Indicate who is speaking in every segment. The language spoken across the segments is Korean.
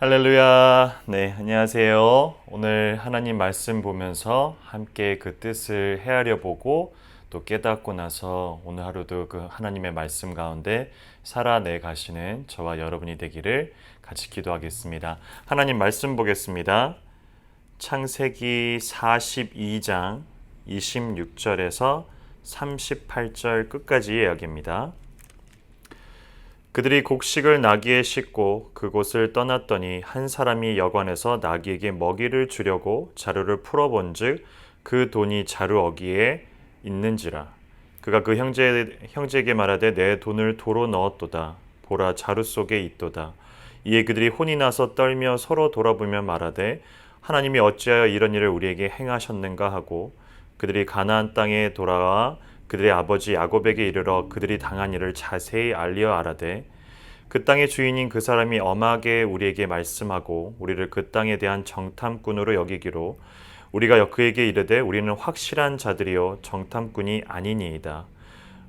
Speaker 1: 할렐루야. 네, 안녕하세요. 오늘 하나님 말씀 보면서 함께 그 뜻을 헤아려 보고 또 깨닫고 나서 오늘 하루도 그 하나님의 말씀 가운데 살아내 가시는 저와 여러분이 되기를 같이 기도하겠습니다. 하나님 말씀 보겠습니다. 창세기 42장 26절에서 38절 끝까지의 이야기입니다. 그들이 곡식을 나귀에 싣고 그곳을 떠났더니 한 사람이 여관에서 나귀에게 먹이를 주려고 자루를 풀어본즉 그 돈이 자루 어기에 있는지라. 그가 그 형제에게 말하되 내 돈을 도로 넣었도다. 보라, 자루 속에 있도다. 이에 그들이 혼이 나서 떨며 서로 돌아보며 말하되 하나님이 어찌하여 이런 일을 우리에게 행하셨는가 하고, 그들이 가나안 땅에 돌아와 그들의 아버지 야곱에게 이르러 그들이 당한 일을 자세히 알리어 아라되, 그 땅의 주인인 그 사람이 엄하게 우리에게 말씀하고 우리를 그 땅에 대한 정탐꾼으로 여기기로 우리가 그에게 이르되 우리는 확실한 자들이요 정탐꾼이 아니니이다.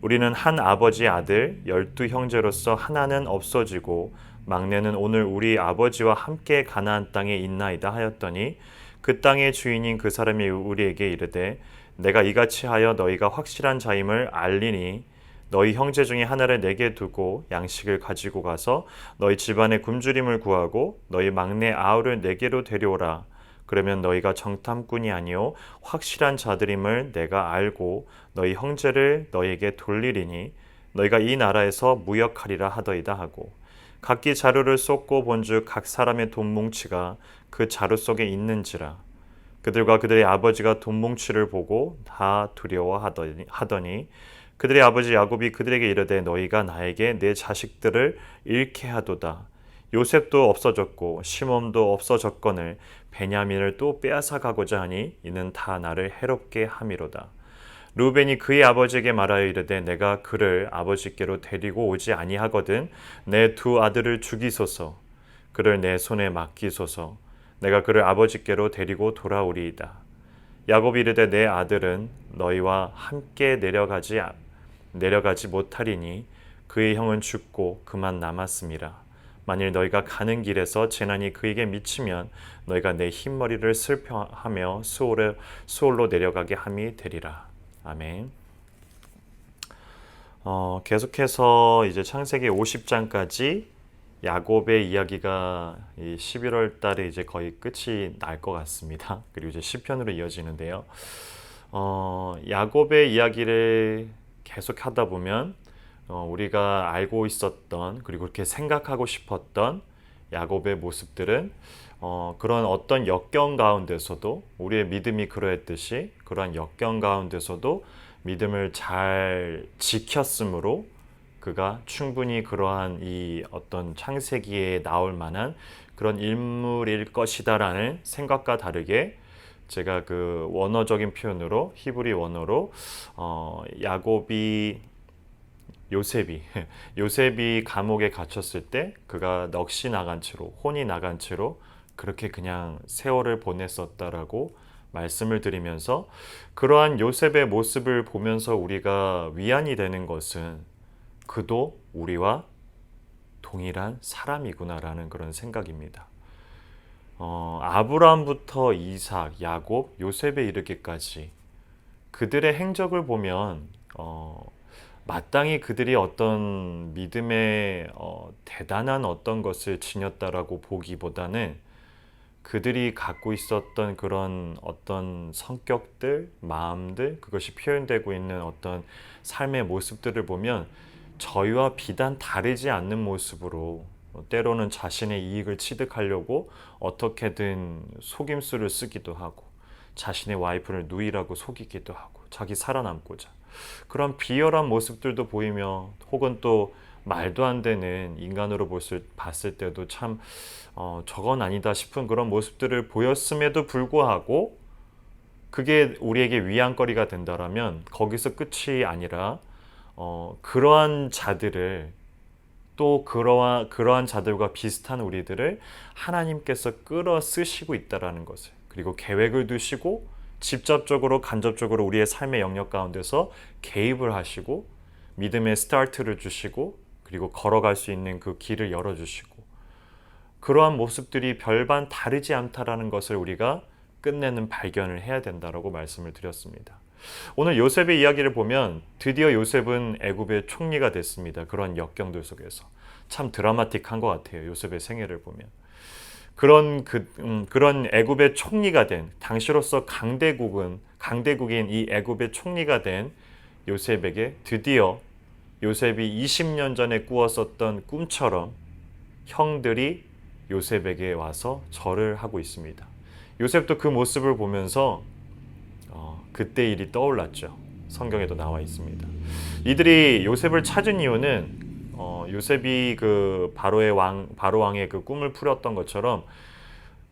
Speaker 1: 우리는 한 아버지의 아들 12 형제로서 하나는 없어지고 막내는 오늘 우리 아버지와 함께 가나안 땅에 있나이다 하였더니, 그 땅의 주인인 그 사람이 우리에게 이르되 내가 이같이 하여 너희가 확실한 자임을 알리니 너희 형제 중에 하나를 내게 두고 양식을 가지고 가서 너희 집안의 굶주림을 구하고 너희 막내 아우를 내게로 데려오라. 그러면 너희가 정탐꾼이 아니요 확실한 자들임을 내가 알고 너희 형제를 너희에게 돌리리니 너희가 이 나라에서 무역하리라 하더이다 하고, 각기 자루를 쏟고 본즉 각 사람의 돈뭉치가 그 자루 속에 있는지라. 그들과 그들의 아버지가 돈뭉치를 보고 다 두려워하더니 그들의 아버지 야곱이 그들에게 이르되 너희가 나에게 내 자식들을 잃게 하도다. 요셉도 없어졌고 시몬도 없어졌거늘 베냐민을 또 빼앗아 가고자 하니 이는 다 나를 해롭게 함이로다. 루벤이 그의 아버지에게 말하여 이르되 내가 그를 아버지께로 데리고 오지 아니하거든 내 두 아들을 죽이소서. 그를 내 손에 맡기소서. 내가 그를 아버지께로 데리고 돌아오리이다. 야곱이 이르되 내 아들은 너희와 함께 내려가지 못하리니 그의 형은 죽고 그만 남았음이라. 만일 너희가 가는 길에서 재난이 그에게 미치면 너희가 내 흰머리를 슬퍼하며 수올로 내려가게 함이 되리라. 아멘. 계속해서 이제 창세기 50장까지 야곱의 이야기가 11월 달에 이제 거의 끝이 날 것 같습니다. 그리고 이제 시편으로 이어지는데요. 야곱의 이야기를 계속 하다 보면 우리가 알고 있었던, 그리고 그렇게 생각하고 싶었던 야곱의 모습들은 그런 어떤 역경 가운데서도 우리의 믿음이 그러했듯이 그러한 역경 가운데서도 믿음을 잘 지켰으므로 그가 충분히 그러한 이 어떤 창세기에 나올 만한 그런 인물일 것이다라는 생각과 다르게, 제가 그 원어적인 표현으로 히브리 원어로 요셉이 감옥에 갇혔을 때 그가 넋이 나간 채로, 혼이 나간 채로 그렇게 그냥 세월을 보냈었다라고 말씀을 드리면서, 그러한 요셉의 모습을 보면서 우리가 위안이 되는 것은 그도 우리와 동일한 사람이구나라는 그런 생각입니다. 아브라함부터 이삭, 야곱, 요셉에 이르기까지 그들의 행적을 보면 마땅히 그들이 어떤 믿음의 대단한 어떤 것을 지녔다라고 보기보다는 그들이 갖고 있었던 그런 어떤 성격들, 마음들, 그것이 표현되고 있는 어떤 삶의 모습들을 보면 저희와 비단 다르지 않는 모습으로, 때로는 자신의 이익을 취득하려고 어떻게든 속임수를 쓰기도 하고, 자신의 와이프를 누이라고 속이기도 하고, 자기 살아남고자 그런 비열한 모습들도 보이며, 혹은 또 말도 안 되는 인간으로 봤을 때도 참 저건 아니다 싶은 그런 모습들을 보였음에도 불구하고 그게 우리에게 위안거리가 된다라면 거기서 끝이 아니라 그러한 자들을, 또 그러한 자들과 비슷한 우리들을 하나님께서 끌어 쓰시고 있다라는 것을, 그리고 계획을 두시고 직접적으로 간접적으로 우리의 삶의 영역 가운데서 개입을 하시고 믿음의 스타트를 주시고, 그리고 걸어갈 수 있는 그 길을 열어주시고, 그러한 모습들이 별반 다르지 않다라는 것을 우리가 끝내는 발견을 해야 된다라고 말씀을 드렸습니다. 오늘 요셉의 이야기를 보면 드디어 요셉은 애굽의 총리가 됐습니다. 그런 역경들 속에서 참 드라마틱한 것 같아요. 요셉의 생애를 보면 그런 애굽의 총리가 된 당시로서 강대국인 이 애굽의 총리가 된 요셉에게 드디어 요셉이 20년 전에 꾸었었던 꿈처럼 형들이 요셉에게 와서 절을 하고 있습니다. 요셉도 그 모습을 보면서 그때 일이 떠올랐죠. 성경에도 나와 있습니다. 이들이 요셉을 찾은 이유는 요셉이 그 바로 왕의 그 꿈을 풀었던 것처럼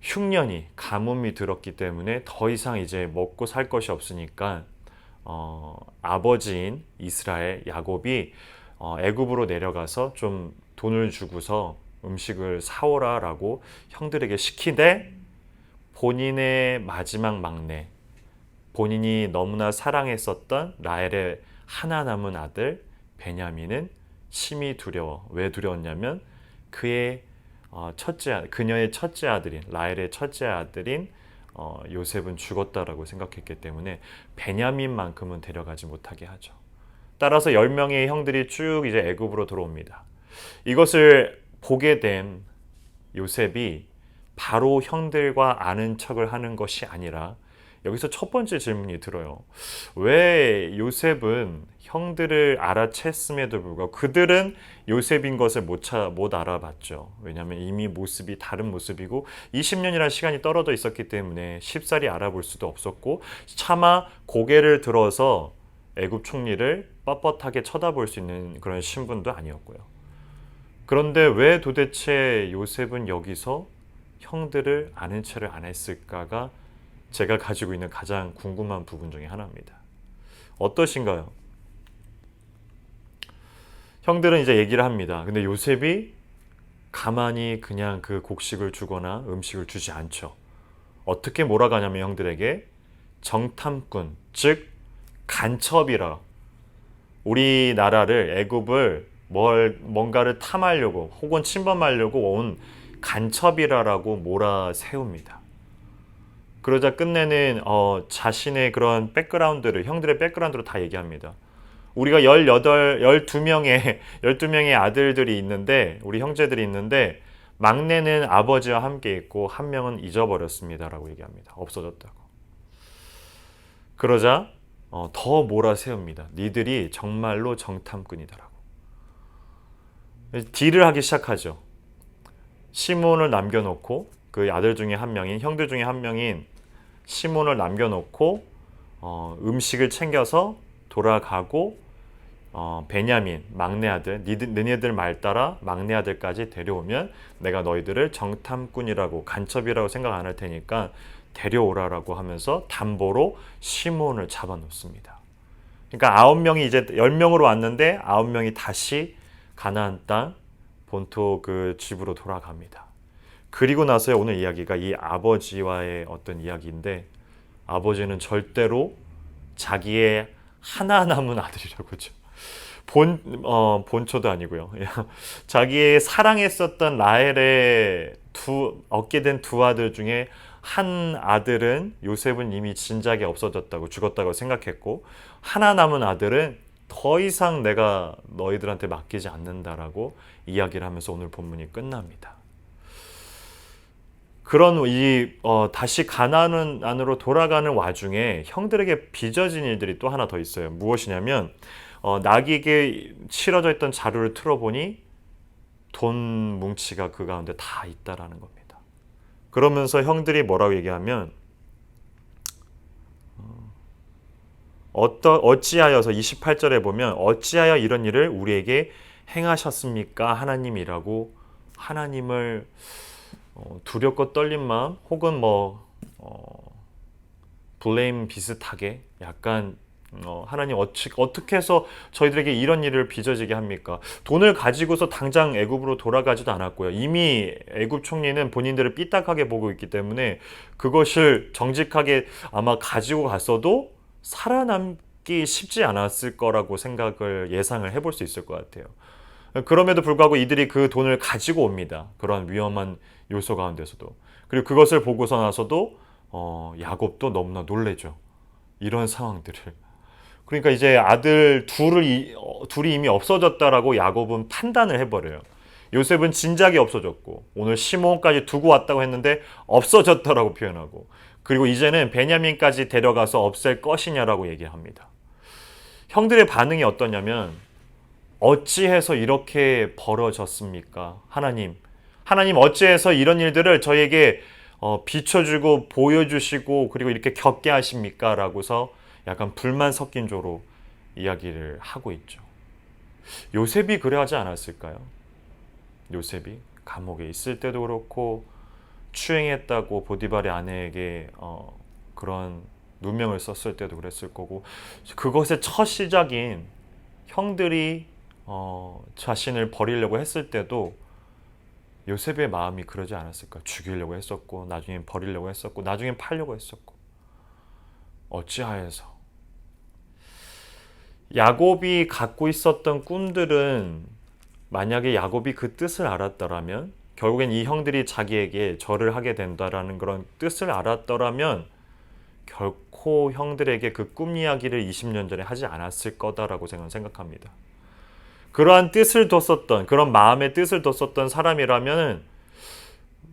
Speaker 1: 흉년이 가뭄이 들었기 때문에 더 이상 이제 먹고 살 것이 없으니까 아버지인 이스라엘 야곱이 애굽으로 내려가서 좀 돈을 주고서 음식을 사오라라고 형들에게 시키되 본인의 마지막 막내, 본인이 너무나 사랑했었던 라헬의 하나 남은 아들 베냐민은 심히 두려워. 왜 두려웠냐면 그녀의 첫째 아들인 라헬의 첫째 아들인 요셉은 죽었다라고 생각했기 때문에 베냐민만큼은 데려가지 못하게 하죠. 따라서 10명의 형들이 쭉 이제 애굽으로 들어옵니다. 이것을 보게 된 요셉이 바로 형들과 아는 척을 하는 것이 아니라 여기서 첫 번째 질문이 들어요. 왜 요셉은 형들을 알아챘음에도 불구하고 그들은 요셉인 것을 못 알아봤죠. 왜냐하면 이미 모습이 다른 모습이고 20년이라는 시간이 떨어져 있었기 때문에 쉽사리 알아볼 수도 없었고 차마 고개를 들어서 애굽 총리를 뻣뻣하게 쳐다볼 수 있는 그런 신분도 아니었고요. 그런데 왜 도대체 요셉은 여기서 형들을 아는 체를 안 했을까가 제가 가지고 있는 가장 궁금한 부분 중에 하나입니다. 어떠신가요? 형들은 이제 얘기를 합니다. 근데 요셉이 가만히 그냥 그 곡식을 주거나 음식을 주지 않죠. 어떻게 몰아가냐면 형들에게 정탐꾼, 즉 간첩이라 우리나라를 애굽을 뭔가를 탐하려고 혹은 침범하려고 온 간첩이라고 몰아세웁니다. 그러자 끝내는 자신의 그런 백그라운드를 형들의 백그라운드로 다 얘기합니다. 우리가 12명의 아들들이 있는데 우리 형제들이 있는데 막내는 아버지와 함께 있고 한 명은 잊어버렸습니다라고 얘기합니다. 없어졌다고. 그러자 더 몰아세웁니다. 니들이 정말로 정탐꾼이다라고. 딜을 하기 시작하죠. 시몬을 남겨놓고 그 아들 중에 한 명인 형들 중에 한 명인 시몬을 남겨놓고 음식을 챙겨서 돌아가고 베냐민 막내 아들 너희들 말 따라 막내 아들까지 데려오면 내가 너희들을 정탐꾼이라고 간첩이라고 생각 안 할 테니까 데려오라라고 하면서 담보로 시몬을 잡아놓습니다. 그러니까 9명이 이제 10명으로 왔는데 9명이 다시 가나안 땅 본토 그 집으로 돌아갑니다. 그리고 나서야 오늘 이야기가 이 아버지와의 어떤 이야기인데 아버지는 절대로 자기의 하나 남은 아들이라고 하죠. 본초도 아니고요. 자기의 사랑했었던 라헬의 얻게 된 두 아들 중에 한 아들은 요셉은 이미 진작에 없어졌다고 죽었다고 생각했고 하나 남은 아들은 더 이상 내가 너희들한테 맡기지 않는다라고 이야기를 하면서 오늘 본문이 끝납니다. 그런 다시 가나안 안으로 돌아가는 와중에 형들에게 빚어진 일들이 또 하나 더 있어요. 무엇이냐면 나귀에게 실어져 있던 자루를 틀어보니 돈 뭉치가 그 가운데 다 있다라는 겁니다. 그러면서 형들이 뭐라고 얘기하면 어찌하여서 28절에 보면 어찌하여 이런 일을 우리에게 행하셨습니까? 하나님이라고 하나님을 두렵고 떨린 마음 혹은 블레임 비슷하게 약간 하나님 어떻게 해서 저희들에게 이런 일을 빚어지게 합니까? 돈을 가지고서 당장 애굽으로 돌아가지도 않았고요. 이미 애굽 총리는 본인들을 삐딱하게 보고 있기 때문에 그것을 정직하게 아마 가지고 갔어도 살아남기 쉽지 않았을 거라고 예상을 해볼 수 있을 것 같아요. 그럼에도 불구하고 이들이 그 돈을 가지고 옵니다. 그런 위험한 요소 가운데서도. 그리고 그것을 보고서 나서도 야곱도 너무나 놀래죠. 이런 상황들을. 그러니까 이제 아들 둘이 이미 없어졌다라고 야곱은 판단을 해버려요. 요셉은 진작에 없어졌고 오늘 시몬까지 두고 왔다고 했는데 없어졌다라고 표현하고, 그리고 이제는 베냐민까지 데려가서 없앨 것이냐라고 얘기합니다. 형들의 반응이 어떠냐면, 어찌해서 이렇게 벌어졌습니까? 하나님 어찌해서 이런 일들을 저에게 비춰주고 보여주시고 그리고 이렇게 겪게 하십니까? 라고서 약간 불만 섞인 조로 이야기를 하고 있죠. 요셉이 그래하지 않았을까요? 요셉이 감옥에 있을 때도 그렇고 추행했다고 보디발의 아내에게 그런 누명을 썼을 때도 그랬을 거고, 그것의 첫 시작인 형들이 자신을 버리려고 했을 때도 요셉의 마음이 그러지 않았을까? 죽이려고 했었고 나중엔 버리려고 했었고 나중엔 팔려고 했었고. 어찌하여서 야곱이 갖고 있었던 꿈들은, 만약에 야곱이 그 뜻을 알았더라면, 결국엔 이 형들이 자기에게 절을 하게 된다라는 그런 뜻을 알았더라면 결코 형들에게 그 꿈 이야기를 20년 전에 하지 않았을 거다라고 저는 생각합니다. 그러한 뜻을 뒀었던, 그런 마음의 뜻을 뒀었던 사람이라면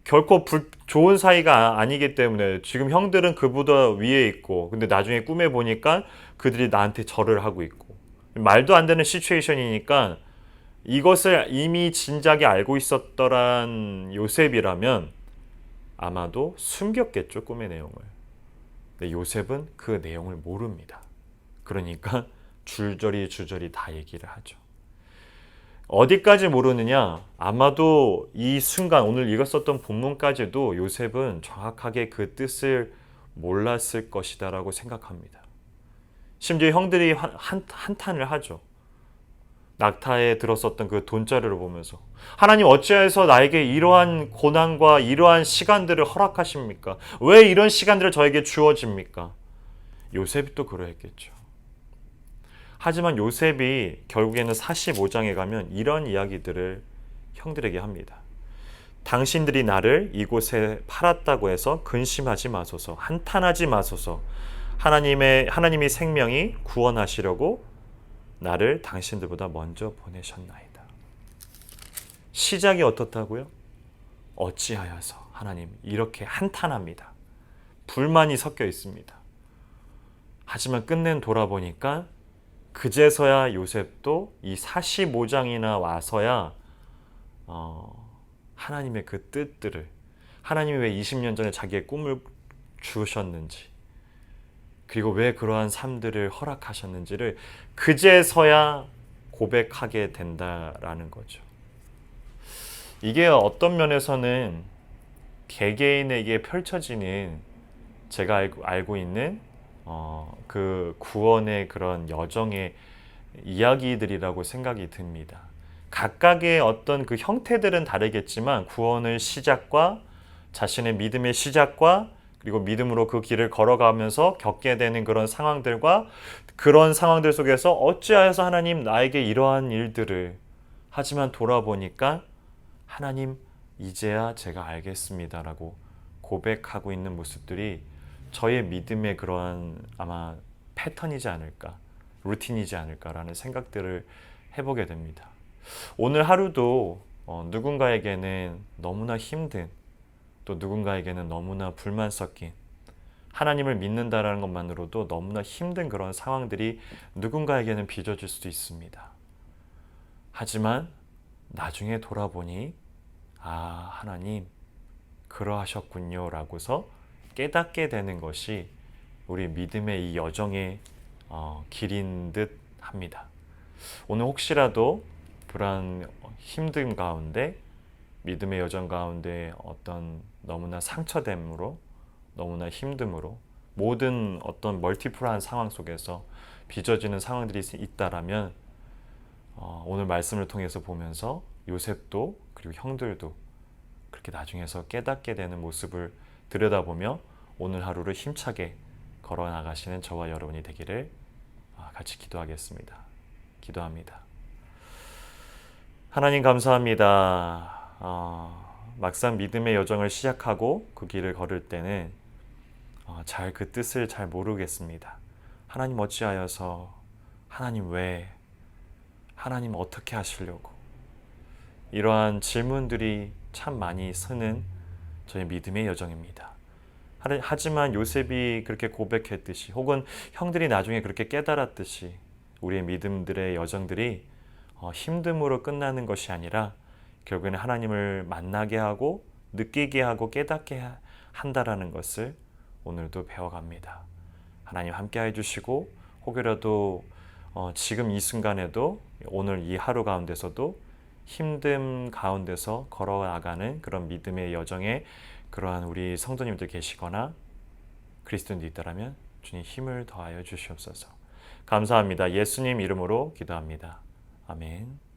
Speaker 1: 결코 좋은 사이가 아니기 때문에, 지금 형들은 그보다 위에 있고 근데 나중에 꿈에 보니까 그들이 나한테 절을 하고 있고, 말도 안 되는 시츄에이션이니까 이것을 이미 진작에 알고 있었더란 요셉이라면 아마도 숨겼겠죠, 꿈의 내용을. 근데 요셉은 그 내용을 모릅니다. 그러니까 줄줄이 다 얘기를 하죠. 어디까지 모르느냐? 아마도 이 순간 오늘 읽었었던 본문까지도 요셉은 정확하게 그 뜻을 몰랐을 것이다 라고 생각합니다. 심지어 형들이 한탄을 하죠. 낙타에 들었었던 그 돈자루를 보면서, 하나님 어찌해서 나에게 이러한 고난과 이러한 시간들을 허락하십니까? 왜 이런 시간들을 저에게 주어집니까? 요셉이 또 그러했겠죠. 하지만 요셉이 결국에는 45장에 가면 이런 이야기들을 형들에게 합니다. 당신들이 나를 이곳에 팔았다고 해서 근심하지 마소서, 한탄하지 마소서. 하나님이 생명이 구원하시려고 나를 당신들보다 먼저 보내셨나이다. 시작이 어떻다고요? 어찌하여서. 하나님, 이렇게 한탄합니다. 불만이 섞여 있습니다. 하지만 끝낸 돌아보니까 그제서야 요셉도 이 45장이나 와서야 하나님의 그 뜻들을, 하나님이 왜 20년 전에 자기의 꿈을 주셨는지, 그리고 왜 그러한 삶들을 허락하셨는지를 그제서야 고백하게 된다라는 거죠. 이게 어떤 면에서는 개개인에게 펼쳐지는, 제가 알고 있는 그 구원의 그런 여정의 이야기들이라고 생각이 듭니다. 각각의 어떤 그 형태들은 다르겠지만 구원의 시작과, 자신의 믿음의 시작과, 그리고 믿음으로 그 길을 걸어가면서 겪게 되는 그런 상황들과, 그런 상황들 속에서 어찌하여서 하나님 나에게 이러한 일들을, 하지만 돌아보니까 하나님 이제야 제가 알겠습니다라고 고백하고 있는 모습들이 저의 믿음의 그러한 아마 패턴이지 않을까, 루틴이지 않을까라는 생각들을 해보게 됩니다. 오늘 하루도 누군가에게는 너무나 힘든, 또 누군가에게는 너무나 불만 섞인, 하나님을 믿는다라는 것만으로도 너무나 힘든 그런 상황들이 누군가에게는 빚어질 수도 있습니다. 하지만 나중에 돌아보니 하나님 그러하셨군요 라고서 깨닫게 되는 것이 우리 믿음의 이 여정의 길인 듯 합니다. 오늘 혹시라도 그런 힘듦 가운데, 믿음의 여정 가운데 어떤 너무나 상처됨으로, 너무나 힘듦으로, 모든 어떤 멀티플한 상황 속에서 빚어지는 상황들이 있다라면 오늘 말씀을 통해서 보면서 요셉도 그리고 형들도 그렇게 나중에서 깨닫게 되는 모습을 들여다보며 오늘 하루를 힘차게 걸어 나가시는 저와 여러분이 되기를 같이 기도하겠습니다. 기도합니다. 하나님 감사합니다. 막상 믿음의 여정을 시작하고 그 길을 걸을 때는 잘 그 뜻을 잘 모르겠습니다. 하나님 어찌하여서, 하나님 왜, 하나님 어떻게 하시려고, 이러한 질문들이 참 많이 서는 저의 믿음의 여정입니다. 하지만 요셉이 그렇게 고백했듯이, 혹은 형들이 나중에 그렇게 깨달았듯이, 우리의 믿음들의 여정들이 힘듦으로 끝나는 것이 아니라 결국에는 하나님을 만나게 하고 느끼게 하고 깨닫게 한다라는 것을 오늘도 배워갑니다. 하나님 함께 해주시고, 혹여라도 지금 이 순간에도, 오늘 이 하루 가운데서도 힘듦 가운데서 걸어나가는 그런 믿음의 여정에 그러한 우리 성도님들 계시거나 그리스도인들 있다라면 주님 힘을 더하여 주시옵소서. 감사합니다. 예수님 이름으로 기도합니다. 아멘.